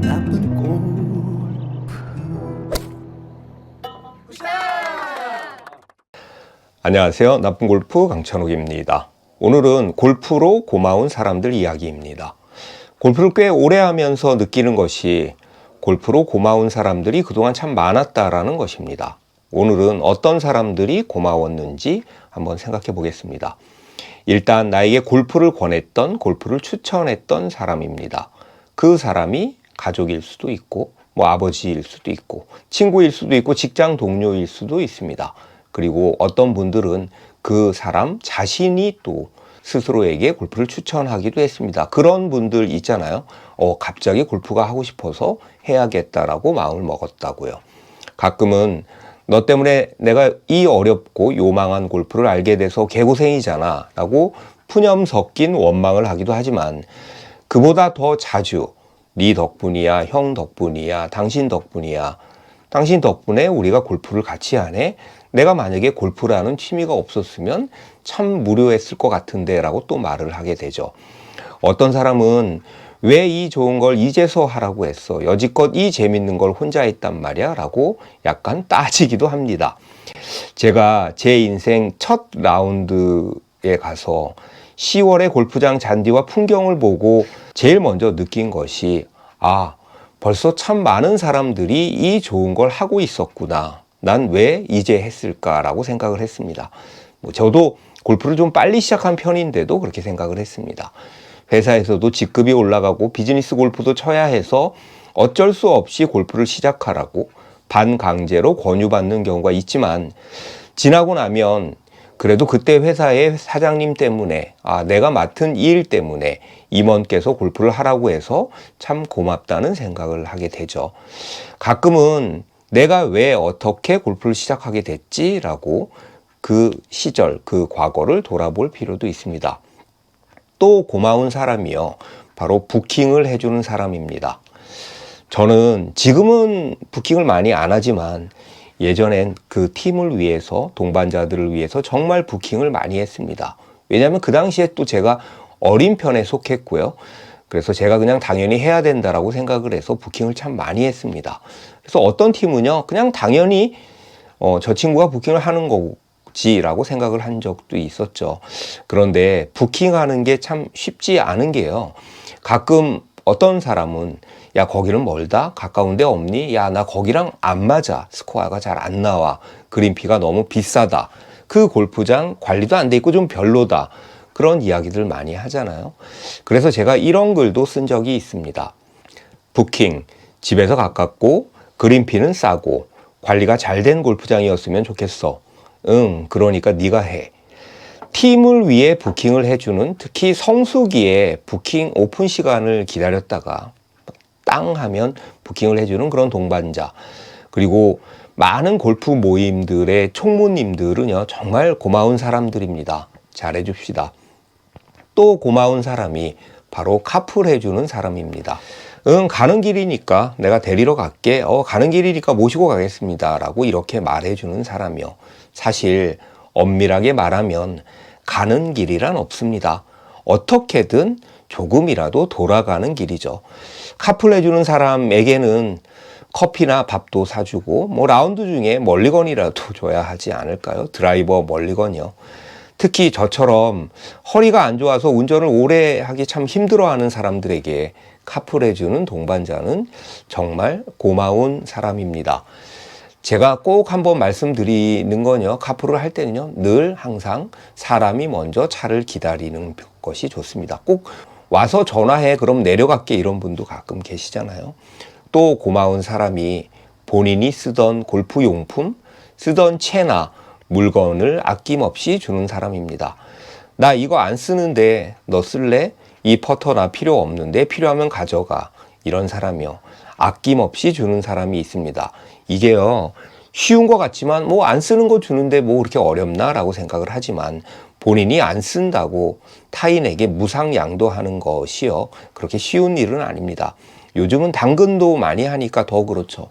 나쁜 골프. 안녕하세요. 나쁜 골프 강찬욱입니다. 오늘은 골프로 고마운 사람들 이야기입니다. 골프를 꽤 오래 하면서 느끼는 것이 골프로 고마운 사람들이 그동안 참 많았다라는 것입니다. 오늘은 어떤 사람들이 고마웠는지 한번 생각해 보겠습니다. 일단 나에게 골프를 권했던, 골프를 추천했던 사람입니다. 그 사람이 가족일 수도 있고, 아버지일 수도 있고, 친구일 수도 있고, 직장 동료일 수도 있습니다. 그리고 어떤 분들은 그 사람 자신이 또 스스로에게 골프를 추천하기도 했습니다. 그런 분들 있잖아요. 갑자기 골프가 하고 싶어서 해야겠다라고 마음을 먹었다고요. 가끔은 너 때문에 내가 이 어렵고 요망한 골프를 알게 돼서 개고생이잖아 라고 푸념 섞인 원망을 하기도 하지만, 그보다 더 자주 네 덕분이야, 형 덕분이야, 당신 덕분이야, 당신 덕분에 우리가 골프를 같이 하네, 내가 만약에 골프라는 취미가 없었으면 참 무료했을 것 같은데 라고 또 말을 하게 되죠. 어떤 사람은 왜 이 좋은 걸 이제서 하라고 했어, 여지껏 이 재밌는 걸 혼자 했단 말이야 라고 약간 따지기도 합니다. 제가 제 인생 첫 라운드에 가서 10월에 골프장 잔디와 풍경을 보고 제일 먼저 느낀 것이, 벌써 참 많은 사람들이 이 좋은 걸 하고 있었구나, 난 왜 이제 했을까라고 생각을 했습니다. 저도 골프를 좀 빨리 시작한 편인데도 그렇게 생각을 했습니다. 회사에서도 직급이 올라가고 비즈니스 골프도 쳐야 해서 어쩔 수 없이 골프를 시작하라고 반강제로 권유받는 경우가 있지만, 지나고 나면 그래도 그때 회사의 사장님 때문에, 내가 맡은 일 때문에 임원께서 골프를 하라고 해서 참 고맙다는 생각을 하게 되죠. 가끔은 내가 왜 어떻게 골프를 시작하게 됐지라고 그 시절, 그 과거를 돌아볼 필요도 있습니다. 또 고마운 사람이요, 바로 부킹을 해주는 사람입니다. 저는 지금은 부킹을 많이 안 하지만 예전엔 그 팀을 위해서, 동반자들을 위해서 정말 부킹을 많이 했습니다. 왜냐하면 그 당시에 또 제가 어린 편에 속했고요. 그래서 제가 그냥 당연히 해야 된다라고 생각을 해서 부킹을 참 많이 했습니다. 그래서 어떤 팀은요, 그냥 당연히 저 친구가 부킹을 하는 거지라고 생각을 한 적도 있었죠. 그런데 부킹하는 게 참 쉽지 않은 게요, 가끔 어떤 사람은 야, 거기는 멀다, 가까운 데 없니, 야, 나 거기랑 안 맞아, 스코어가 잘 안 나와, 그린피가 너무 비싸다, 그 골프장 관리도 안 돼 있고 좀 별로다, 그런 이야기들 많이 하잖아요. 그래서 제가 이런 글도 쓴 적이 있습니다. 부킹, 집에서 가깝고 그린피는 싸고 관리가 잘 된 골프장이었으면 좋겠어. 그러니까 네가 해. 팀을 위해 부킹을 해주는, 특히 성수기에 부킹 오픈 시간을 기다렸다가 땅 하면 부킹을 해주는 그런 동반자, 그리고 많은 골프 모임들의 총무님들은요, 정말 고마운 사람들입니다. 잘해줍시다. 또 고마운 사람이 바로 카풀 해주는 사람입니다. 가는 길이니까 내가 데리러 갈게, 가는 길이니까 모시고 가겠습니다 라고 이렇게 말해주는 사람이요, 사실 엄밀하게 말하면 가는 길이란 없습니다. 어떻게든 조금이라도 돌아가는 길이죠. 카풀 해주는 사람에게는 커피나 밥도 사주고 라운드 중에 멀리건이라도 줘야 하지 않을까요? 드라이버 멀리건이요. 특히 저처럼 허리가 안 좋아서 운전을 오래 하기 참 힘들어하는 사람들에게 카풀 해주는 동반자는 정말 고마운 사람입니다. 제가 꼭 한번 말씀드리는 건요, 카풀을 할 때는요, 늘 항상 사람이 먼저 차를 기다리는 것이 좋습니다. 꼭 와서 전화해, 그럼 내려갈게, 이런 분도 가끔 계시잖아요. 또 고마운 사람이 본인이 쓰던 골프 용품, 쓰던 채나 물건을 아낌없이 주는 사람입니다. 나 이거 안 쓰는데 너 쓸래? 이 퍼터 나 필요 없는데 필요하면 가져가. 이런 사람이요, 아낌없이 주는 사람이 있습니다. 이게요, 쉬운 것 같지만 안 쓰는 거 주는데 그렇게 어렵나 라고 생각을 하지만, 본인이 안 쓴다고 타인에게 무상 양도하는 것이요, 그렇게 쉬운 일은 아닙니다. 요즘은 당근도 많이 하니까 더 그렇죠.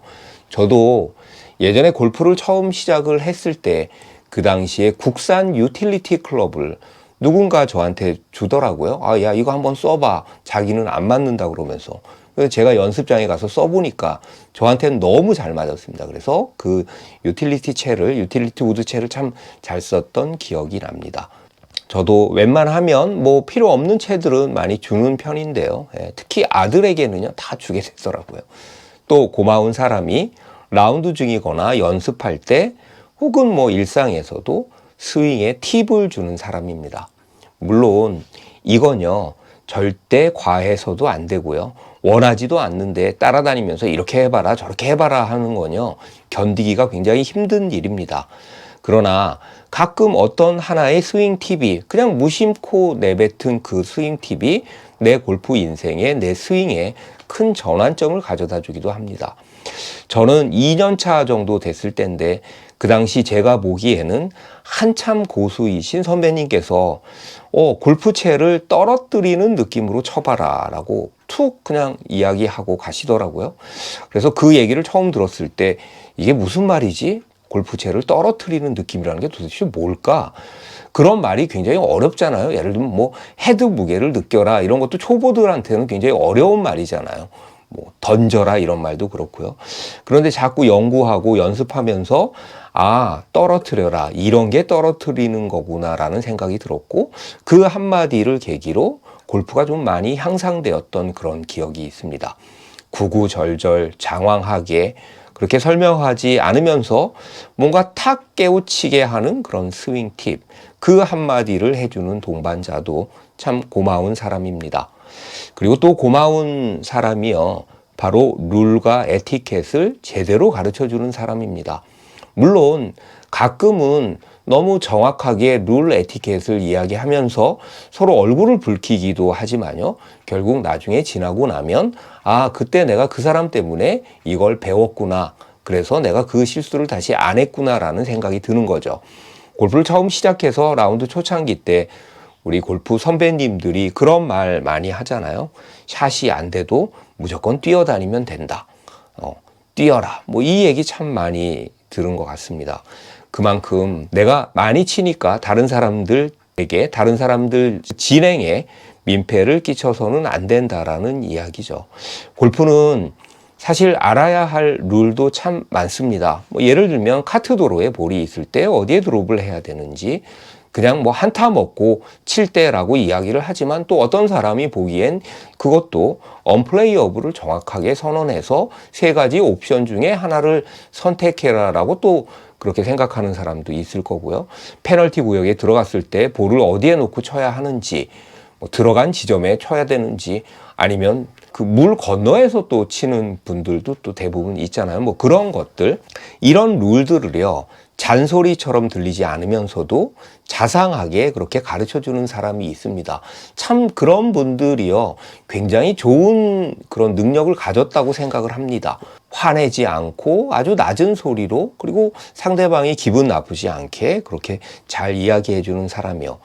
저도 예전에 골프를 처음 시작을 했을 때 그 당시에 국산 유틸리티 클럽을 누군가 저한테 주더라고요. 아, 야, 이거 한번 써봐. 자기는 안 맞는다 그러면서. 그래서 제가 연습장에 가서 써보니까 저한테는 너무 잘 맞았습니다. 그래서 그 유틸리티 우드 채를 참 잘 썼던 기억이 납니다. 저도 웬만하면 뭐 필요 없는 채들은 많이 주는 편인데요. 예, 특히 아들에게는요, 다 주게 되더라고요. 또 고마운 사람이 라운드 중이거나 연습할 때 혹은 뭐 일상에서도 스윙에 팁을 주는 사람입니다. 물론 이건요, 절대 과해서도 안 되고요. 원하지도 않는데 따라다니면서 이렇게 해봐라 저렇게 해봐라 하는 건요, 견디기가 굉장히 힘든 일입니다. 그러나 가끔 어떤 하나의 스윙 팁이, 그냥 무심코 내뱉은 그 스윙 팁이 내 골프 인생에, 내 스윙에 큰 전환점을 가져다 주기도 합니다. 저는 2년 차 정도 됐을 때인데, 그 당시 제가 보기에는 한참 고수이신 선배님께서 골프채를 떨어뜨리는 느낌으로 쳐봐라 라고 툭 그냥 이야기하고 가시더라고요. 그래서 그 얘기를 처음 들었을 때 이게 무슨 말이지? 골프채를 떨어뜨리는 느낌이라는 게 도대체 뭘까? 그런 말이 굉장히 어렵잖아요. 예를 들면 뭐 헤드 무게를 느껴라 이런 것도 초보들한테는 굉장히 어려운 말이잖아요. 뭐 던져라 이런 말도 그렇고요. 그런데 자꾸 연구하고 연습하면서 아, 떨어뜨려라 이런 게 떨어뜨리는 거구나라는 생각이 들었고, 그 한마디를 계기로 골프가 좀 많이 향상되었던 그런 기억이 있습니다. 구구절절 장황하게 그렇게 설명하지 않으면서 뭔가 탁 깨우치게 하는 그런 스윙 팁, 그 한마디를 해주는 동반자도 참 고마운 사람입니다. 그리고 또 고마운 사람이요, 바로 룰과 에티켓을 제대로 가르쳐주는 사람입니다. 물론 가끔은 너무 정확하게 룰 에티켓을 이야기하면서 서로 얼굴을 붉히기도 하지만요, 결국 나중에 지나고 나면 아, 그때 내가 그 사람 때문에 이걸 배웠구나, 그래서 내가 그 실수를 다시 안 했구나라는 생각이 드는 거죠. 골프를 처음 시작해서 라운드 초창기 때 우리 골프 선배님들이 그런 말 많이 하잖아요. 샷이 안 돼도 무조건 뛰어다니면 된다. 뛰어라. 뭐 이 얘기 참 많이 들은 것 같습니다. 그만큼 내가 많이 치니까 다른 사람들 진행에 민폐를 끼쳐서는 안 된다라는 이야기죠. 골프는 사실 알아야 할 룰도 참 많습니다. 뭐 예를 들면 카트 도로에 볼이 있을 때 어디에 드롭을 해야 되는지, 그냥 뭐 한타 먹고 칠 때라고 이야기를 하지만, 또 어떤 사람이 보기엔 그것도 언플레이어블을 정확하게 선언해서 세 가지 옵션 중에 하나를 선택해라라고 또 그렇게 생각하는 사람도 있을 거고요. 페널티 구역에 들어갔을 때 볼을 어디에 놓고 쳐야 하는지, 뭐 들어간 지점에 쳐야 되는지, 아니면 그 물 건너에서 또 치는 분들도 또 대부분 있잖아요. 뭐 그런 것들, 이런 룰들을요, 잔소리처럼 들리지 않으면서도 자상하게 그렇게 가르쳐 주는 사람이 있습니다. 참 그런 분들이요, 굉장히 좋은 그런 능력을 가졌다고 생각을 합니다. 화내지 않고 아주 낮은 소리로, 그리고 상대방이 기분 나쁘지 않게 그렇게 잘 이야기해 주는 사람이요.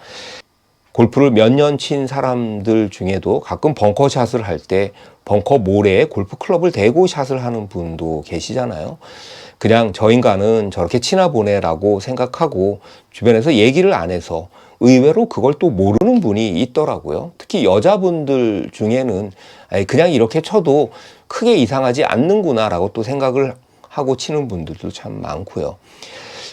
골프를 몇 년 친 사람들 중에도 가끔 벙커샷을 할 때 벙커 모래에 골프 클럽을 대고 샷을 하는 분도 계시잖아요. 그냥 저 인간은 저렇게 치나 보네라고 생각하고 주변에서 얘기를 안 해서 의외로 그걸 또 모르는 분이 있더라고요. 특히 여자분들 중에는 그냥 이렇게 쳐도 크게 이상하지 않는구나라고 또 생각을 하고 치는 분들도 참 많고요.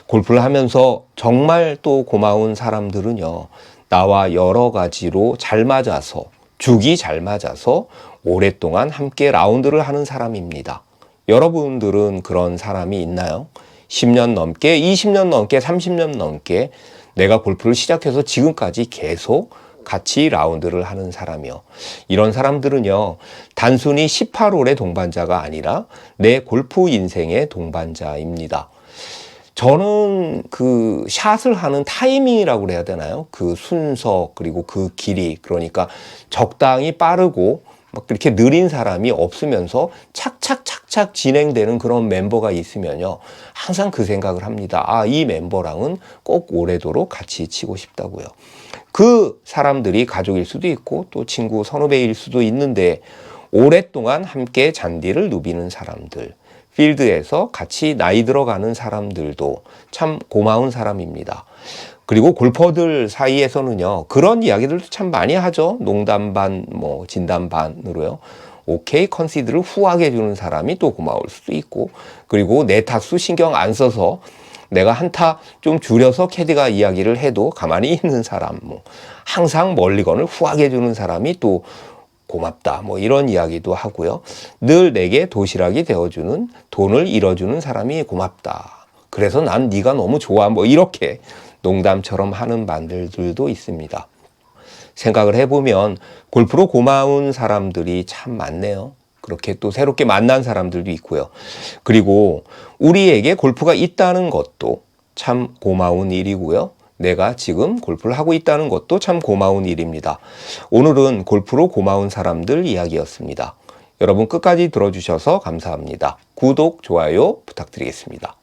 골프를 하면서 정말 또 고마운 사람들은요, 나와 여러 가지로 잘 맞아서, 죽이 잘 맞아서 오랫동안 함께 라운드를 하는 사람입니다. 여러분들은 그런 사람이 있나요? 10년 넘게, 20년 넘게, 30년 넘게 내가 골프를 시작해서 지금까지 계속 같이 라운드를 하는 사람이요. 이런 사람들은요, 단순히 18홀의 동반자가 아니라 내 골프 인생의 동반자입니다. 저는 그 샷을 하는 타이밍이라고 해야 되나요? 그 순서, 그리고 그 길이, 그러니까 적당히 빠르고 막 그렇게 느린 사람이 없으면서 착착착착 진행되는 그런 멤버가 있으면요, 항상 그 생각을 합니다. 아, 이 멤버랑은 꼭 오래도록 같이 치고 싶다고요. 그 사람들이 가족일 수도 있고 또 친구 선후배일 수도 있는데, 오랫동안 함께 잔디를 누비는 사람들, 필드에서 같이 나이 들어가는 사람들도 참 고마운 사람입니다. 그리고 골퍼들 사이에서는요, 그런 이야기들도 참 많이 하죠. 농담 반, 진담 반으로요. 오케이 컨시드를 후하게 해주는 사람이 또 고마울 수도 있고, 그리고 내 타수 신경 안 써서 내가 한타 좀 줄여서 캐디가 이야기를 해도 가만히 있는 사람, 항상 멀리건을 후하게 해주는 사람이 또 고맙다, 이런 이야기도 하고요. 늘 내게 도시락이 되어주는, 돈을 잃어주는 사람이 고맙다. 그래서 난 네가 너무 좋아, 이렇게 농담처럼 하는 반들도 있습니다. 생각을 해보면 골프로 고마운 사람들이 참 많네요. 그렇게 또 새롭게 만난 사람들도 있고요. 그리고 우리에게 골프가 있다는 것도 참 고마운 일이고요. 내가 지금 골프를 하고 있다는 것도 참 고마운 일입니다. 오늘은 골프로 고마운 사람들 이야기였습니다. 여러분 끝까지 들어주셔서 감사합니다. 구독, 좋아요 부탁드리겠습니다.